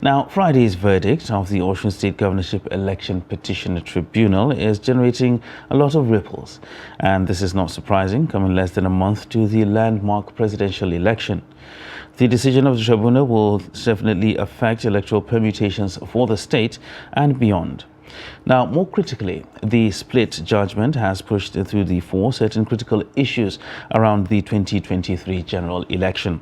Now, Friday's verdict of the Osun State Governorship Election Petition Tribunal is generating a lot of ripples. And this is not surprising, coming less than a month to the landmark presidential election. The decision of the tribunal will definitely affect electoral permutations for the state and beyond. Now, more critically, the split judgment has pushed through the fore certain critical issues around the 2023 general election.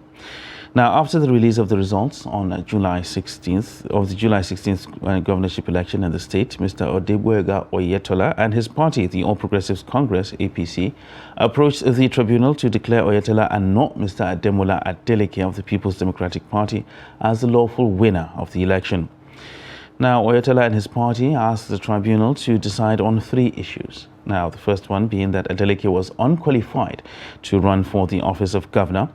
Now, after the release of the results on July 16th of the July 16th governorship election in the state, Mr. DAYBREAK Oyetola and his party, the All Progressives Congress (APC), approached the tribunal to declare Oyetola and not Mr. Ademola Adeleke of the People's Democratic Party as the lawful winner of the election. Now, Oyetola and his party asked the tribunal to decide on three issues. Now, the first one being that Adeleke was unqualified to run for the office of governor.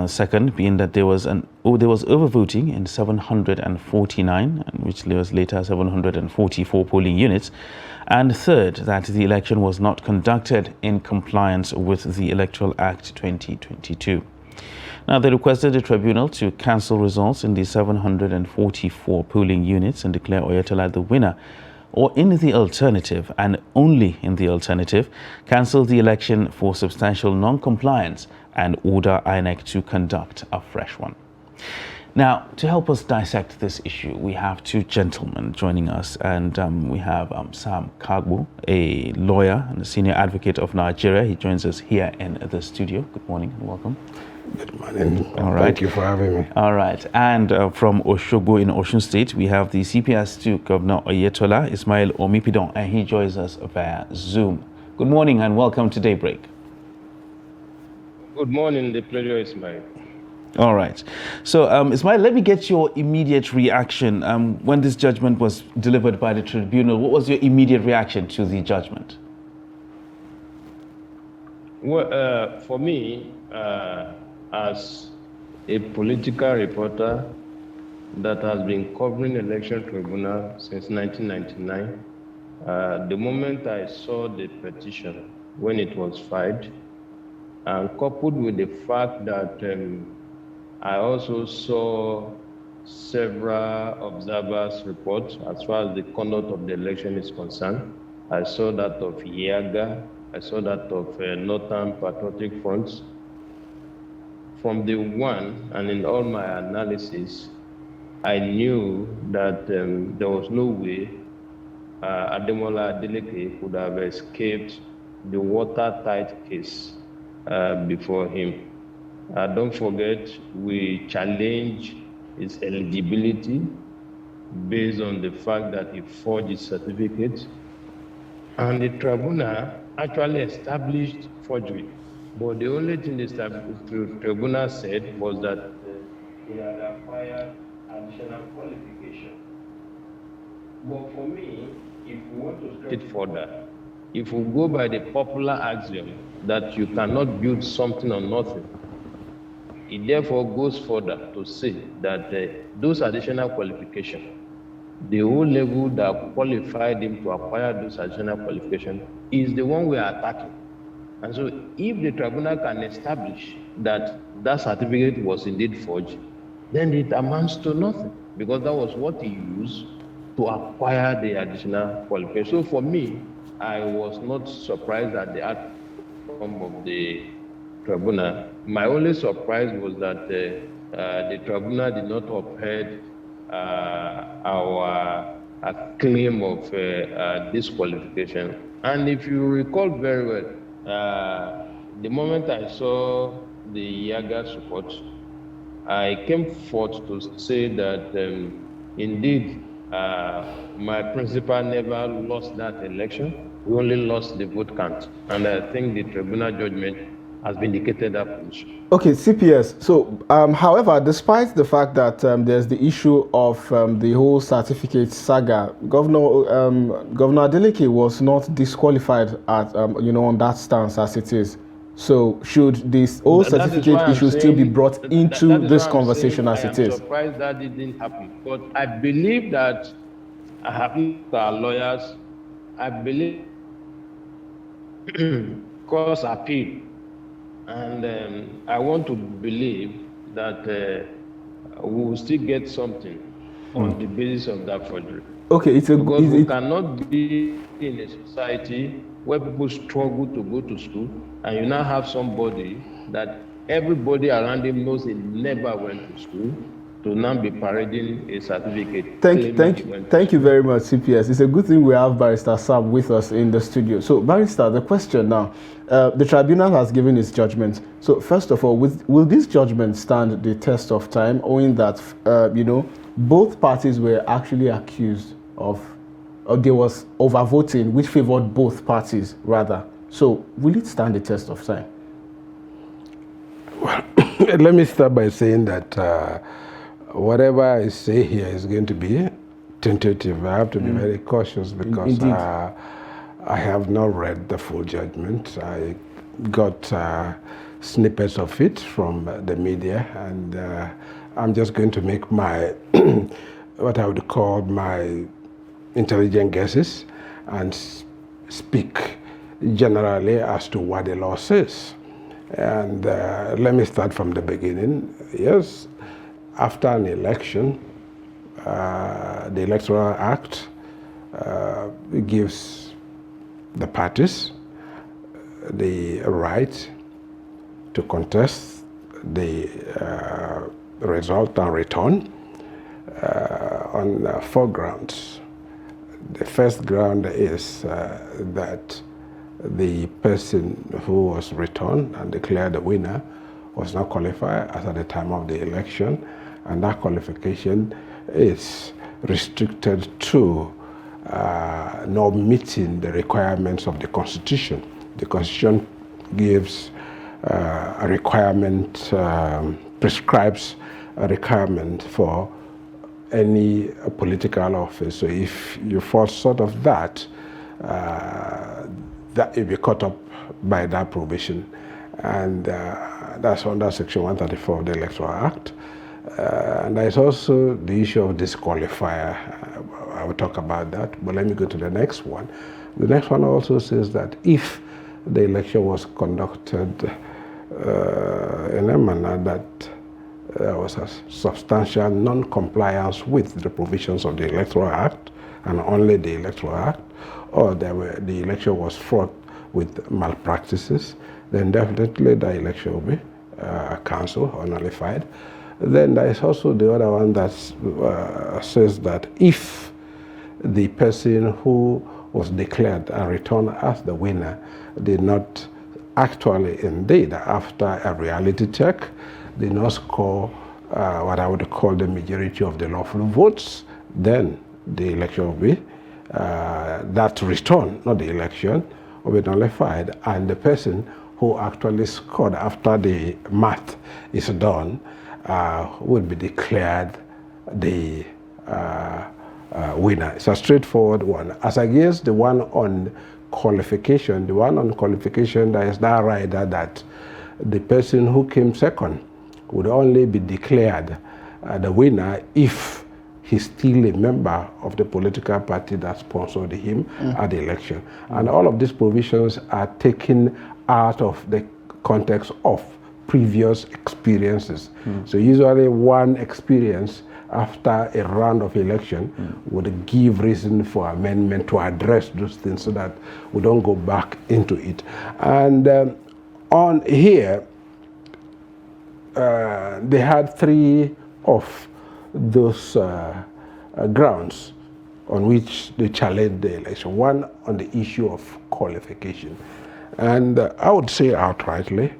Second being that there was overvoting in 749, which was later 744 polling units. And third, that the election was not conducted in compliance with the Electoral Act 2022. Now, they requested the tribunal to cancel results in the 744 polling units and declare Oyetola the winner, or in the alternative, and only in the alternative, cancel the election for substantial non-compliance and order INEC to conduct a fresh one. Now, to help us dissect this issue, we have two gentlemen joining us, and we have Sam Kagbo, a lawyer and a senior advocate of Nigeria. He joins us here in the studio. Good morning and welcome. Good morning. All right. Thank you for having me. All right. And from Osogbo in Osun State, we have the CPS2 Governor Oyetola, Ismail Omipidon, and he joins us via Zoom. Good morning and welcome to Daybreak. Good morning. The pleasure is mine. All right. So, Ismail, let me get your immediate reaction. When this judgment was delivered by the tribunal, what was your immediate reaction to the judgment? Well, for me, as a political reporter that has been covering election tribunal since 1999, the moment I saw the petition when it was filed, and coupled with the fact that I also saw several observers' reports as far as the conduct of the election is concerned. I saw that of IAGA, I saw that of Northern Patriotic Fronts. From the one, and in all my analysis, I knew that there was no way Ademola Adeleke could have escaped the watertight case before him. Don't forget, we challenge his eligibility based on the fact that he forged his certificate, and the tribunal actually established forgery. But the only thing the tribunal said was that he had acquired additional qualification. But for me, if we want to stretch it further, if we go by the popular axiom that you cannot build something on nothing, it therefore goes further to say that those additional qualifications, the whole level that qualified him to acquire those additional qualifications, is the one we are attacking. And so if the tribunal can establish that that certificate was indeed forged, then it amounts to nothing, because that was what he used to acquire the additional qualification. So for me, I was not surprised at the outcome of the tribunal. My only surprise was that the tribunal did not uphold our claim of disqualification. And if you recall very well, the moment I saw the Yaga support, I came forth to say that indeed my principal never lost that election. We only lost the vote count. And I think the tribunal judgment has vindicated that position. Okay, CPS. So, however, despite the fact that there's the issue of the whole certificate saga, Governor Adeleke was not disqualified at on that stance as it is. So, should this whole certificate issue still be brought into this conversation as it is? I'm surprised that it didn't happen, but I believe that I have our lawyers. I believe cause appeal. And I want to believe that we will still get something on the basis of that forgery. Okay, because we cannot be in a society where people struggle to go to school, and you now have somebody that everybody around him knows he never went to school, to now be parading a certificate. Thank you very much, CPS. It's a good thing we have Barrister Sam with us in the studio. So, Barrister, the question now, the tribunal has given its judgment. So, first of all, will this judgment stand the test of time, owing that, both parties were actually accused of, or there was overvoting, which favored both parties, rather. So, will it stand the test of time? Well, let me start by saying that whatever I say here is going to be tentative. I have to be very cautious because I have not read the full judgment. I got snippets of it from the media, and I'm just going to make my, what I would call my intelligent guesses and speak generally as to what the law says. And let me start from the beginning. Yes, after an election, the Electoral Act gives the parties the right to contest the result and return on 4 grounds. The first ground is that the person who was returned and declared the winner was not qualified as at the time of the election, and that qualification is restricted to not meeting the requirements of the Constitution. The Constitution gives a requirement, prescribes a requirement for any political office. So if you fall short of that, that will be caught up by that provision. And that's under Section 134 of the Electoral Act. And there's also the issue of disqualifier. I will talk about that, but let me go to the next one. The next one also says that if the election was conducted in a manner that there was a substantial non-compliance with the provisions of the Electoral Act, and only the Electoral Act, or the election was fraught with malpractices, then definitely the election will be cancelled or nullified. Then there is also the other one that says that if the person who was declared and returned as the winner did not actually, indeed, after a reality check, did not score what I would call the majority of the lawful votes, then the election will be, that return, not the election, will be nullified, and the person who actually scored after the math is done would be declared the winner. It's a straightforward one. As against the one on qualification, there is that rider that the person who came second would only be declared the winner if he's still a member of the political party that sponsored him at the election. And all of these provisions are taken out of the context of previous experiences. So usually one experience after a round of election would give reason for amendment to address those things so that we don't go back into it. And on here, they had 3 of those grounds on which they challenged the election. One on the issue of qualification. And I would say outrightly,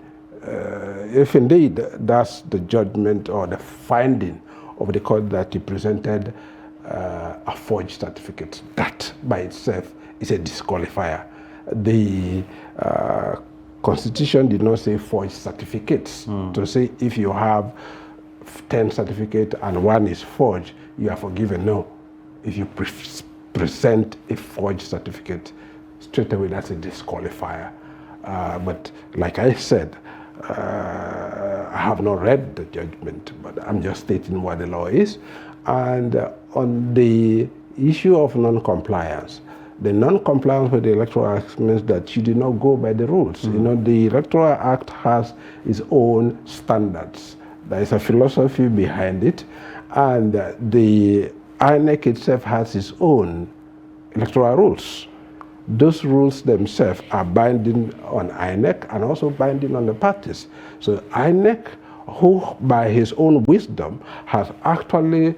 if indeed that's the judgment or the finding of the court that he presented a forged certificate, that by itself is a disqualifier. The Constitution did not say forged certificates. To say if you have 10 certificates and one is forged, you are forgiven. No. If you present a forged certificate, straight away that's a disqualifier. But like I said, I have not read the judgment, but I'm just stating what the law is. And on the issue of non-compliance, the non-compliance with the Electoral Act means that you do not go by the rules. You know, the Electoral Act has its own standards. There is a philosophy behind it, and the INEC itself has its own electoral rules. Those rules themselves are binding on INEC and also binding on the parties. So INEC, who by his own wisdom has actually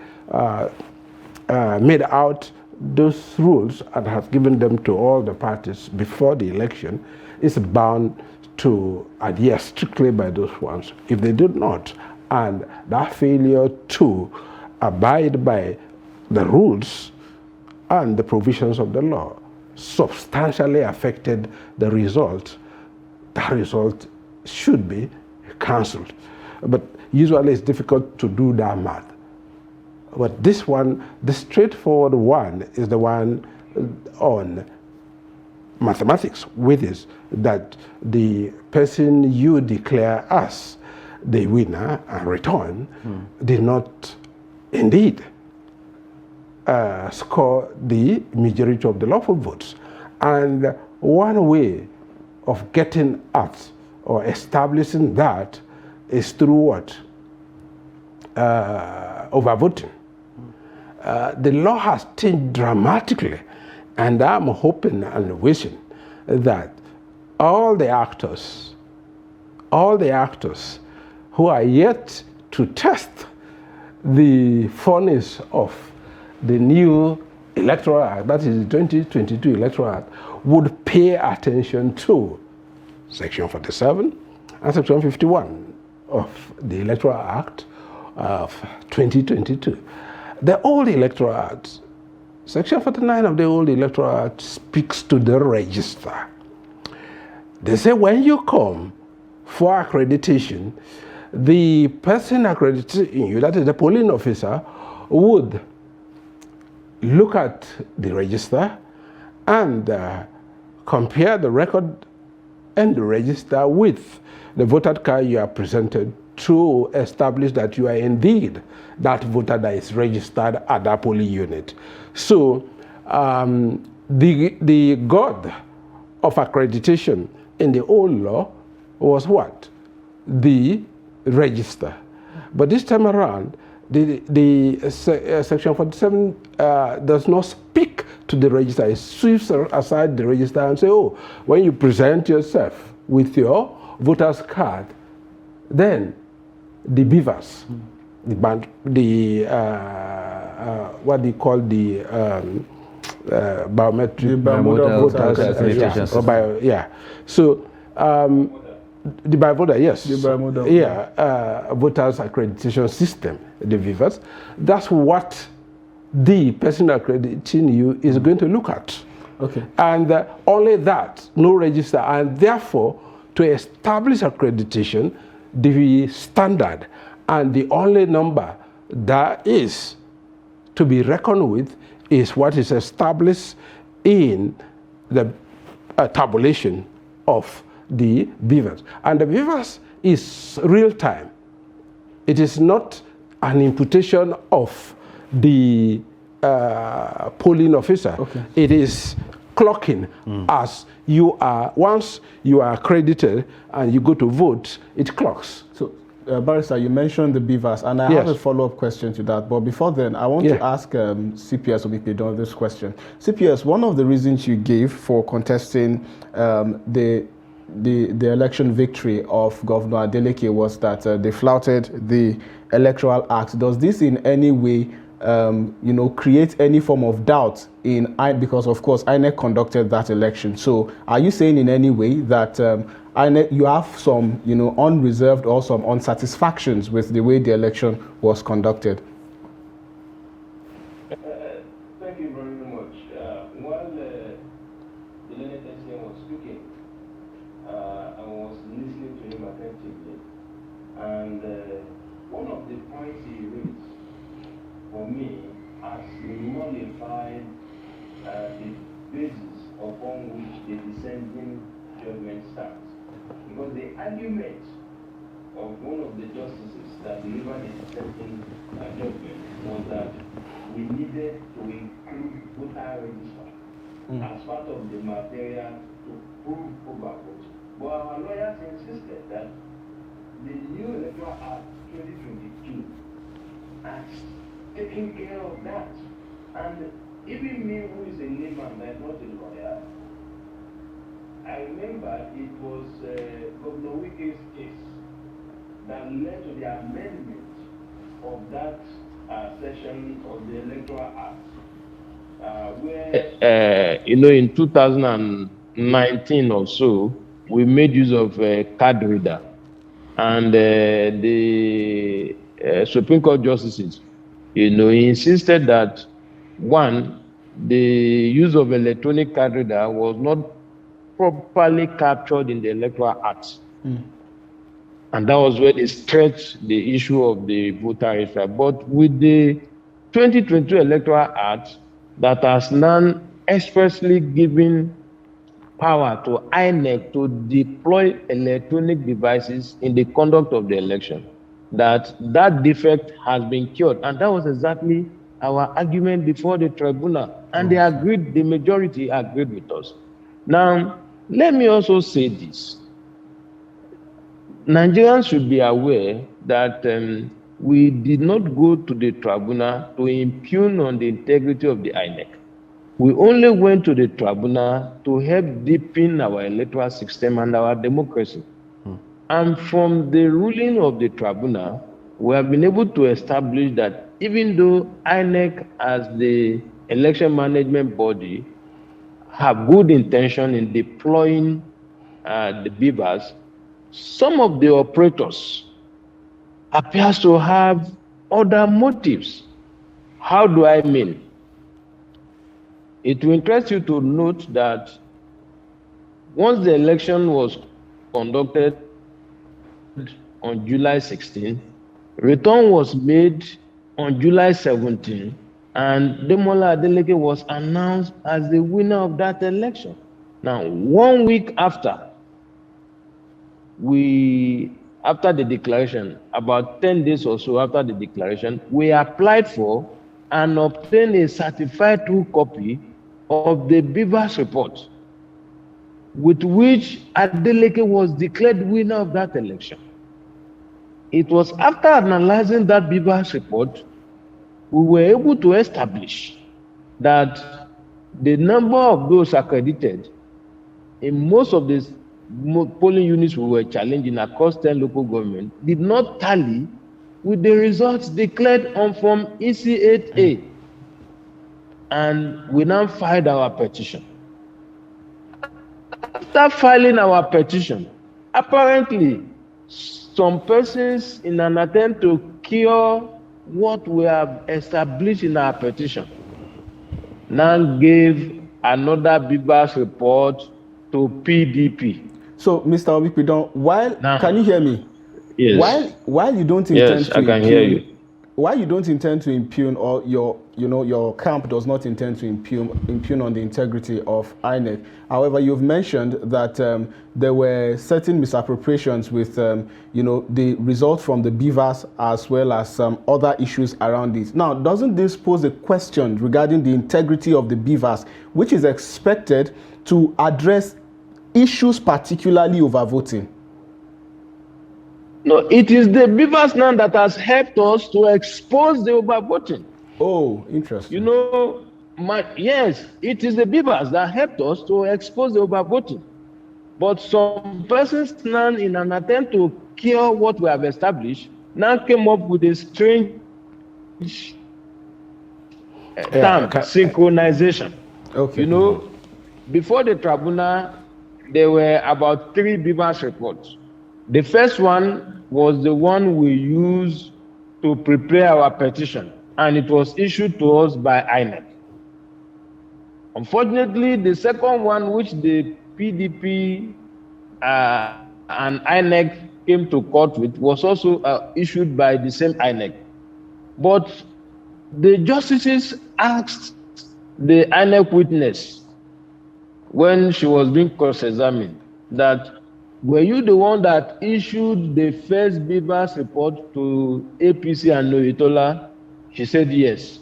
made out those rules and has given them to all the parties before the election, is bound to adhere strictly by those ones. If they do not, and that failure to abide by the rules and the provisions of the law substantially affected the result, that result should be cancelled. But usually it's difficult to do that math. But this one, the straightforward one, is the one on mathematics, which is that the person you declare as the winner and return did not indeed score the majority of the lawful votes. And one way of getting at or establishing that is through what? Overvoting. The law has changed dramatically, and I'm hoping and wishing that all the actors who are yet to test the furnace of the new Electoral Act, that is the 2022 Electoral Act, would pay attention to Section 47 and Section 51 of the Electoral Act of 2022. The old Electoral Act, Section 49 of the old Electoral Act speaks to the register. They say when you come for accreditation, the person accrediting you, that is the polling officer, would look at the register and compare the record and the register with the voter card you are presented to establish that you are indeed that voter that is registered at that polling unit. So the god of accreditation in the old law was what? The register. But this time around, Section 47 does not speak to the register. It sweeps aside the register and say, oh, when you present yourself with your voter's card, then the beavers, what they call the biometric voters, yeah. So the biovoter, yes, voters accreditation system, the beavers. That's what the person accrediting you is going to look at. Okay. And only that, no register, and therefore to establish accreditation, the standard and the only number that is to be reckoned with is what is established in the tabulation of the beavers. And the beavers is real time. It is not an imputation of the polling officer. Okay. It is clocking as you are, once you are accredited and you go to vote, it clocks. So, Barrister, you mentioned the beavers, and I have a follow-up question to that. But before then, I want to ask CPS Obikpedo this question. CPS, one of the reasons you gave for contesting the election victory of Governor Adeleke was that they flouted the Electoral Act. Does this in any way create any form of doubt in INEC, because of course INEC conducted that election? So are you saying in any way that INEC, you have some unreserved or some unsatisfactions with the way the election was conducted? Thank you very much. While the learned was speaking, I was listening to him attentively, and one of the points he raised for me has nullified the basis upon which the dissenting judgment stands. Because the argument of one of the justices that delivered the dissenting judgment was that we needed to include voter register as part of the material to prove overvote. But our lawyers insisted that the new Electoral Act 2022 has taken care of that. And even me, who is a layman, like not a lawyer, I remember it was Governor Wike's case that led to the amendment of that section of the Electoral Act, where, in 2019 or so, we made use of card reader. And the Supreme Court justices, insisted that, one, the use of electronic card reader was not properly captured in the Electoral Act. And that was where they stretched the issue of the voter register. But with the 2022 Electoral Act that has now expressly given power to INEC to deploy electronic devices in the conduct of the election, that defect has been cured. And that was exactly our argument before the tribunal. And they agreed, the majority agreed with us. Now, let me also say this. Nigerians should be aware that we did not go to the tribunal to impugn on the integrity of the INEC. We only went to the tribunal to help deepen our electoral system and our democracy. And from the ruling of the tribunal, we have been able to establish that even though INEC as the election management body have good intention in deploying the beavers, some of the operators appears to have other motives. How do I mean? It will interest you to note that once the election was conducted on July 16, return was made on July 17, and Demola Adeleke was announced as the winner of that election. Now, 1 week after the declaration, about 10 days or so after the declaration, we applied for and obtained a certified true copy of the Beavers report, with which Adeleke was declared winner of that election. It was after analyzing that Beavers report, we were able to establish that the number of those accredited in most of the polling units we were challenging across 10 local governments did not tally with the results declared on Form EC8A. And we now filed our petition. After filing our petition, apparently some persons, in an attempt to cure what we have established in our petition, now gave another Beavers report to PDP. So, Mr. Obipidon, can you hear me? Yes. While you don't intend to I can hear you. Why you don't intend to impugn, or your camp does not intend to impugn on the integrity of INEC. However, you've mentioned that there were certain misappropriations with the result from the beavers, as well as some other issues around it. Now, doesn't this pose a question regarding the integrity of the beavers, which is expected to address issues particularly over voting? No, it is the beavers now that has helped us to expose the overvoting. Oh, interesting. Yes, it is the beavers that helped us to expose the overvoting. But some persons now, in an attempt to cure what we have established, now came up with a strange term, synchronization. Okay. Before the tribunal, there were about 3 beavers reports. The first one was the one we used to prepare our petition, and it was issued to us by INEC. Unfortunately, the second one, which the PDP and INEC came to court with, was also issued by the same INEC. But the justices asked the INEC witness, when she was being cross-examined, that, were you the one that issued the first Beavers report to APC and Noyitola? She said yes.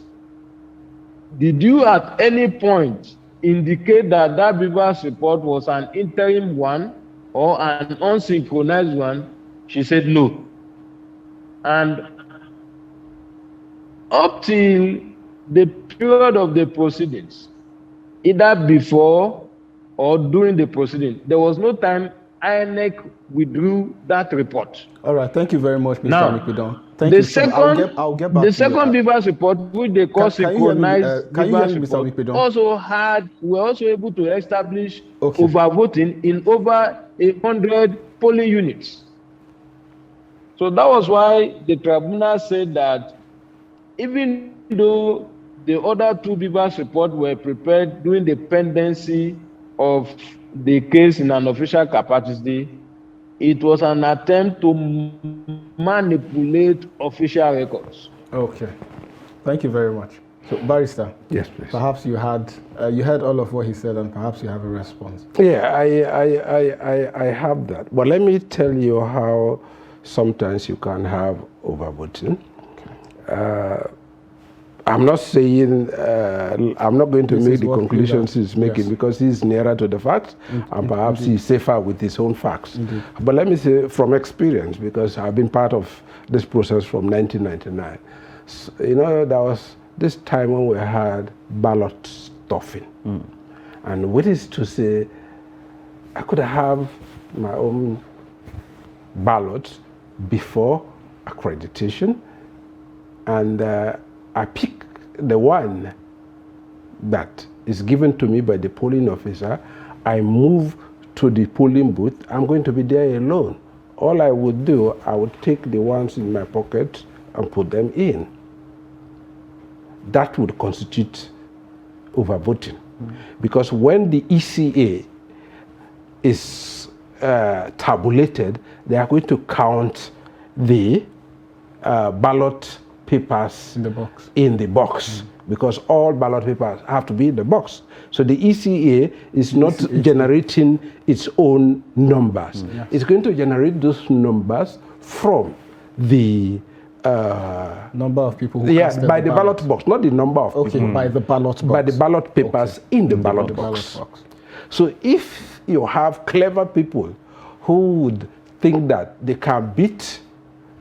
Did you at any point indicate that that Beavers report was an interim one or an unsynchronized one? She said no. And up till the period of the proceedings, either before or during the proceeding, there was no time INEC withdrew that report. All right, thank you very much, Mr. Now, Mikpidon. Thank the you. So I'll get back the to second you. Beavers report, which they call synchronized Beavers report, were also able to establish overvoting in over 100 polling units. So that was why the tribunal said that even though the other two Beavers reports were prepared during the pendency of the case in an official capacity, it was an attempt to manipulate official records. Okay, thank you very much. So, Barrister. Yes, please. Perhaps you heard all of what he said, and perhaps you have a response. Yeah, I have that. But let me tell you how sometimes you can have overvoting. I'm not saying, I'm not going to make the conclusions he's making because he's nearer to the facts and perhaps he's safer with his own facts. But let me say from experience, because I've been part of this process from 1999. So, you know, there was this time when we had ballot stuffing. And which is to say, I could have my own ballot before accreditation, and I pick the one that is given to me by the polling officer. I move to the polling booth. I'm going to be there alone. All I would do, I would take the ones in my pocket and put them in. That would constitute overvoting. Because when the ECA is tabulated, they are going to count the ballot papers in the box, because all ballot papers have to be in the box. So the ECA is not generating its own numbers. It's going to generate those numbers from the number of people who casted by the ballot box, not the number of people. By the ballot box. By the ballot papers in the ballot box. So if you have clever people who would think that they can beat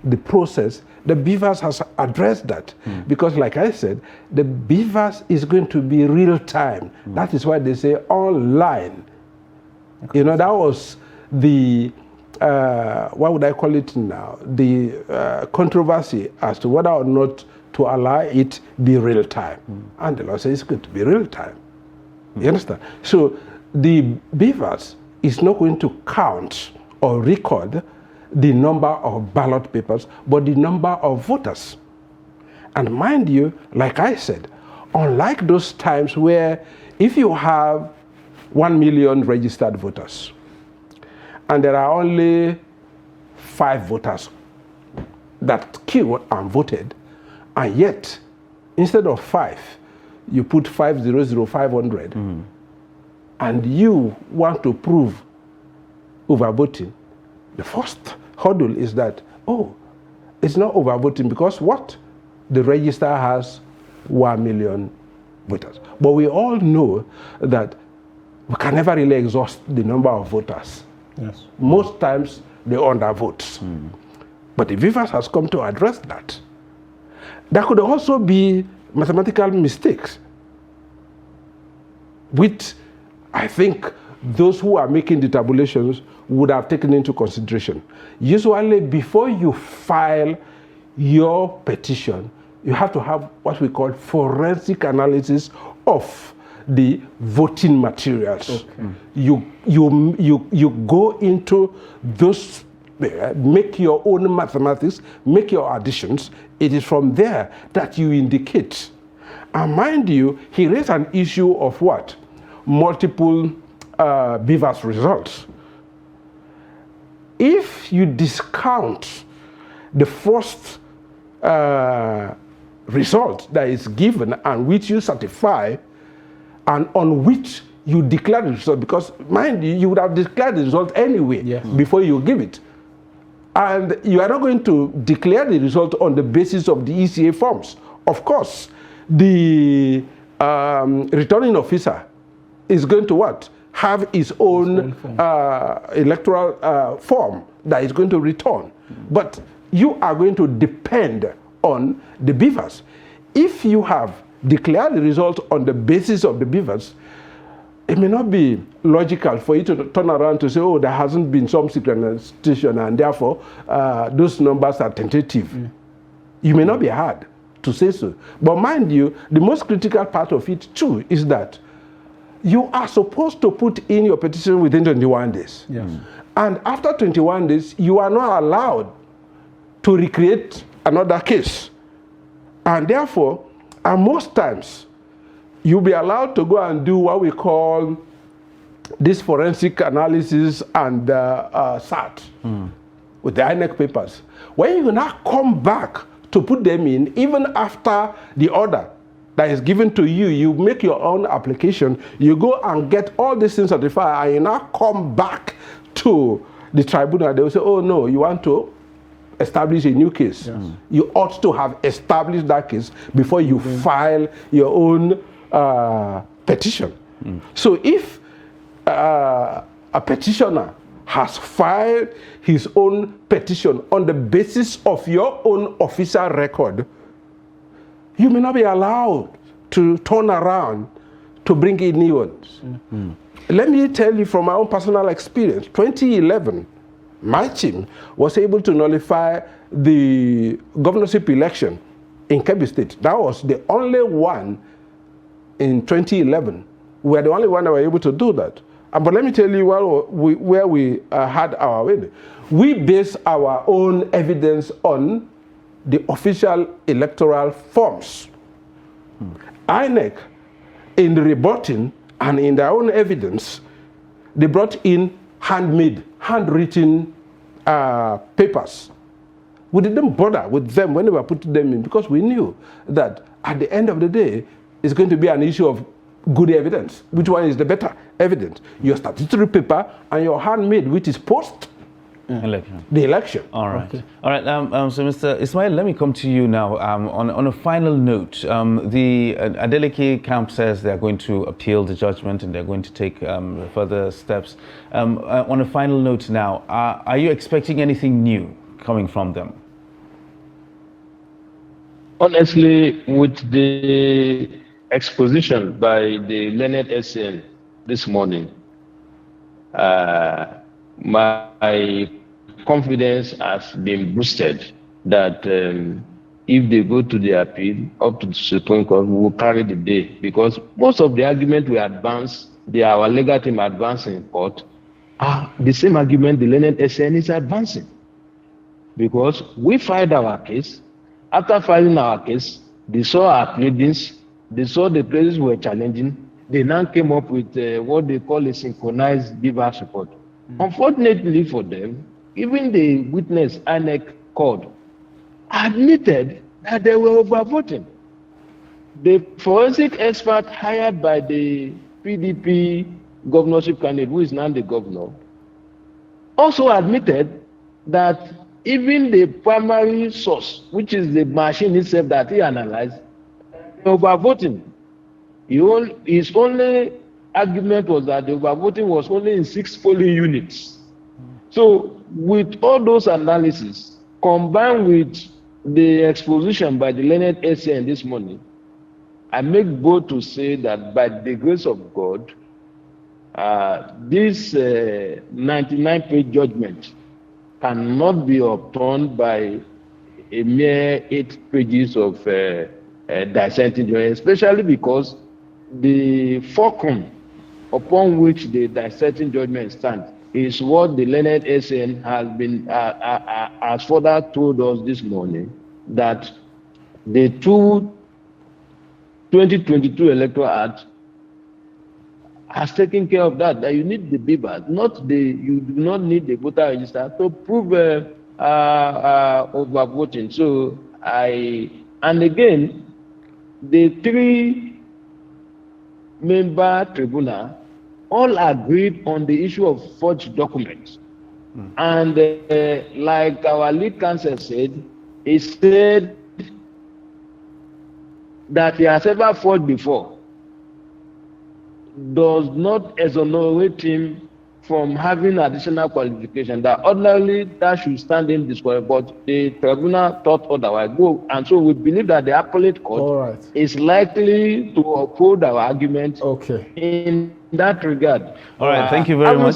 the process, the Beavers has addressed that. Because like I said, the Beavers is going to be real time. That is why they say online. You know, that was the, what would I call it now? The controversy as to whether or not to allow it be real time. And the law says it's going to be real time. You understand? So the Beavers is not going to count or record the number of ballot papers, but the number of voters. And mind you, like I said, unlike those times where if you have 1 million registered voters and there are only 5 voters that queued and voted, and yet instead of 5, you put 500, and you want to prove overvoting, the first hurdle is that, oh, it's not overvoting because what? The register has 1 million voters. But we all know that we can never really exhaust the number of voters. Yes. Most times they undervote. But the Beavers has come to address that. There could also be mathematical mistakes, which I think those who are making the tabulations would have taken into consideration. Usually, before you file your petition, you have to have what we call forensic analysis of the voting materials. You go into those, make your own mathematics, make your additions. It is from there that you indicate. And mind you, he raised an issue of what? Multiple Beavers results. If you discount the first result that is given and which you certify and on which you declare the result, because mind you, you would have declared the result anyway before you give it. And you are not going to declare the result on the basis of the ECA forms. Of course, the returning officer is going to what? Have his own electoral form that is going to return. But you are going to depend on the Beavers. If you have declare the result on the basis of the beavers, it may not be logical for you to turn around to say, oh, there hasn't been some synchronization and therefore those numbers are tentative. You may not be hard to say so. But mind you, the most critical part of it too is that you are supposed to put in your petition within 21 days. Yes. And after 21 days, you are not allowed to recreate another case. And therefore, most times, you'll be allowed to go and do what we call this forensic analysis and SAT with the INEC papers. When you now come back to put them in, even after the order that is given to you, you make your own application, you go and get all these things certified, and you now come back to the tribunal. They will say, oh no, you want to establish a new case. Yes. You ought to have established that case before you file your own petition. So if a petitioner has filed his own petition on the basis of your own official record, you may not be allowed to turn around to bring in new ones. Let me tell you from my own personal experience. 2011, my team was able to nullify the governorship election in Kebbi State. That was the only one in 2011. We were the only one that were able to do that. But let me tell you where we had our win. We based our own evidence on the official electoral forms. INEC, in the rebutting and in their own evidence, they brought in handwritten papers. We didn't bother with them when we were putting them in because we knew that at the end of the day, it's going to be an issue of good evidence. Which one is the better evidence? Your statutory paper and your handmade, which is post the election. All right. Okay. All right. So, Mr. Ismail, let me come to you now. On a final note, the Adeleke camp says they are going to appeal the judgment and they're going to take further steps. On a final note now, are you expecting anything new coming from them? Honestly, with the exposition by the learned SN this morning, my confidence has been boosted that if they go to the appeal up to the Supreme Court, we will carry the day, because most of the argument we advance, our legal team advance in court, are the same argument the learned SN is advancing. Because we filed our case. After filing our case, they saw our pleadings, they saw the places we were challenging, they now came up with what they call a synchronized beavers report. Unfortunately for them, even the witness INEC called admitted that they were overvoting. The forensic expert hired by the PDP governorship candidate, who is now the governor, also admitted that even the primary source, which is the machine itself that he analyzed, overvoting. His only argument was that the overvoting was only in 6 polling units. So with all those analyses, combined with the exposition by the learned SN this morning, I make bold to say that by the grace of God, this 99-page judgment cannot be upturned by a mere 8 pages of dissenting judgment, especially because the fulcrum upon which the dissenting judgment stands is what the learned SN has further told us this morning, that the 2022 Electoral Act has taken care of that you need the beavers, you do not need the voter register to prove overvoting. So and again, the 3-member tribunal all agreed on the issue of forged documents. And like our lead counsel said, he said that he has ever forged before does not exonerate him from having additional qualification, that ordinarily that should stand him disqualified, but the tribunal thought otherwise. And so we believe that the appellate court is likely to uphold our argument in that regard. All right, thank you very much.